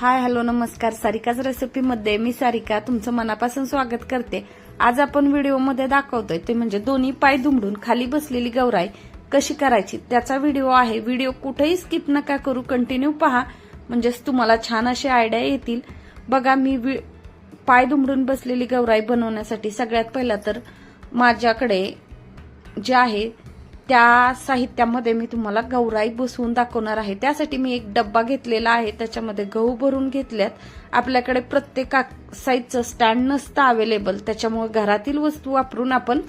Hi hello नमस्कार. सारिकाच रेसिपीमध्ये मी सारिका तुमचं मनापासून स्वागत करते. आज आपण व्हिडिओमध्ये दाखवतोय ते म्हणजे दोन्ही पाय दुमडून खाली बसलेली गौराई कशी करायची त्याचा व्हिडिओ आहे. व्हिडिओ कुठेही स्किप नका करू, कंटिन्यू पहा म्हणजेच तुम्हाला छान अशी आयडिया येतील. बघा मी पाय दुमडून बसलेली गौराई बनवण्यासाठी सगळ्यात पहिला तर माझ्याकडे जे आहे त्या साहित्यामध्ये मी तुम्हाला गौराई बसवून दाखवणार आहे. त्यासाठी मी एक डब्बा घेतलेला आहे, त्याच्यामध्ये गहू भरून घेतल्यात. आपल्याकडे प्रत्येक साईजचं स्टँड नसतं अवेलेबल, त्याच्यामुळे घरातील वस्तू वापरून आपण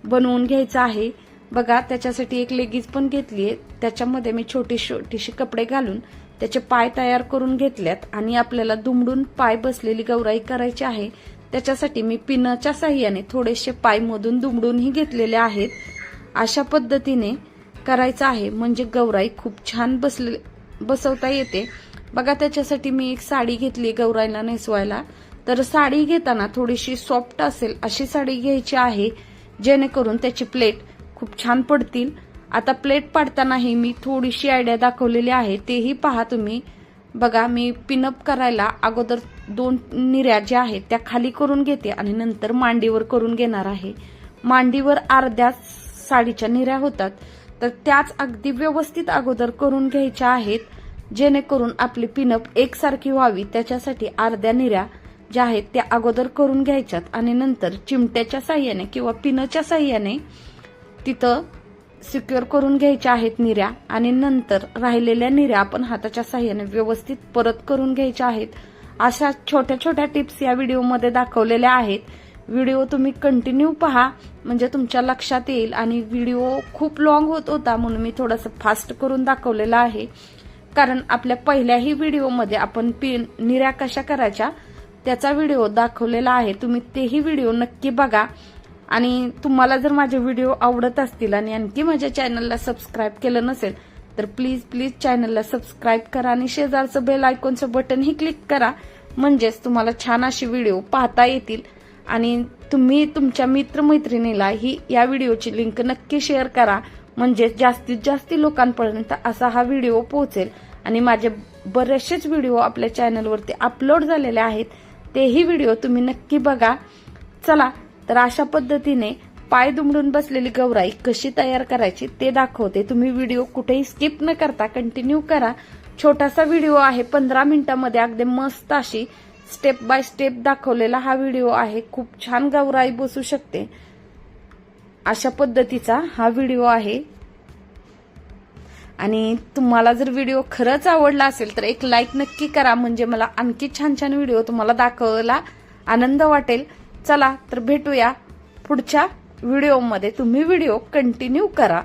बनवून घ्यायचं आहे. बघा त्याच्यासाठी एक लेगीज पण घेतली आहे, त्याच्यामध्ये मी छोटीशी कपडे घालून त्याचे पाय तयार करून घेतल्यात आणि आपल्याला दुमडून पाय बसलेली गौराई करायची आहे. त्याच्यासाठी मी पिनाच्या साह्याने थोडेसे पाय मधून दुमडूनही घेतलेले आहेत. अशा पद्धतीने करायचं आहे म्हणजे गौराई खूप छान बसवता येते. बघा त्याच्यासाठी मी एक साडी घेतली गौराईला नेसवायला. तर साडी घेताना थोडीशी सॉफ्ट असेल अशी साडी घ्यायची आहे, जेणेकरून त्याची प्लेट खूप छान पडतील. आता प्लेट पाडतानाही मी थोडीशी आयडिया दाखवलेली आहे, तेही पहा तुम्ही. बघा मी पिनअप करायला अगोदर 2 निऱ्या ज्या आहेत त्या खाली करून घेते आणि नंतर मांडीवर करून घेणार आहे. मांडीवर अर्ध्या साडीच्या निऱ्या होतात, तर त्याच अगदी व्यवस्थित अगोदर करून घ्यायच्या आहेत, जेणेकरून आपली पिनअप एकसारखी व्हावी. त्याच्यासाठी अर्ध्या निऱ्या ज्या आहेत त्या अगोदर करून घ्यायच्यात आणि नंतर चिमट्याच्या साह्याने किंवा पिनच्या साह्याने तिथं सिक्युअर करून घ्यायच्या आहेत निऱ्या आणि नंतर राहिलेल्या निऱ्या आपण हाताच्या साह्याने व्यवस्थित परत करून घ्यायच्या आहेत. अशा छोट्या छोट्या टिप्स या व्हिडिओमध्ये दाखवलेल्या आहेत. व्हिडिओ तुम्ही कंटिन्यू पहा म्हणजे तुमच्या लक्षात येईल. आणि व्हिडिओ खूप लॉंग होत होता म्हणून मी थोडंसं फास्ट करून दाखवलेला आहे, कारण आपल्या पहिल्याही व्हिडिओमध्ये आपण निऱ्या कशा करायच्या त्याचा व्हिडिओ दाखवलेला आहे. तुम्ही तेही व्हिडिओ नक्की बघा. आणि तुम्हाला जर माझे व्हिडिओ आवडत असतील आणि आणखी माझ्या चॅनलला सबस्क्राईब केलं नसेल तर प्लीज चॅनलला सबस्क्राईब करा आणि शेजारचं बेल आयकॉनचं बटनही क्लिक करा, म्हणजेच तुम्हाला छान अशी व्हिडिओ पाहता येतील. आणि तुम्ही तुमच्या मित्रमैत्रिणीला ही या व्हिडिओची लिंक नक्की शेअर करा, म्हणजे जास्तीत जास्त लोकांपर्यंत असा हा व्हिडिओ पोहोचेल. आणि माझे बरेचसेच व्हिडिओ आपल्या चॅनलवरती अपलोड झालेले आहेत, तेही व्हिडिओ तुम्ही नक्की बघा. चला तर अशा पद्धतीने पाय दुमडून बसलेली गौराई कशी तयार करायची ते दाखवते. तुम्ही व्हिडिओ कुठेही स्किप न करता कंटिन्यू करा. छोटासा व्हिडिओ आहे, 15 मिनिटांमध्ये अगदी मस्त अशी स्टेप बाय स्टेप दाखवलेला हा व्हिडिओ आहे. खूप छान गौराई बसू शकते अशा पद्धतीचा हा व्हिडिओ आहे. आणि तुम्हाला जर व्हिडिओ खरंच आवडला असेल तर एक लाईक नक्की करा, म्हणजे मला आणखी छान छान व्हिडिओ तुम्हाला दाखवायला आनंद वाटेल. चला तर भेटूया पुढच्या व्हिडिओमध्ये. तुम्ही व्हिडिओ कंटिन्यू करा.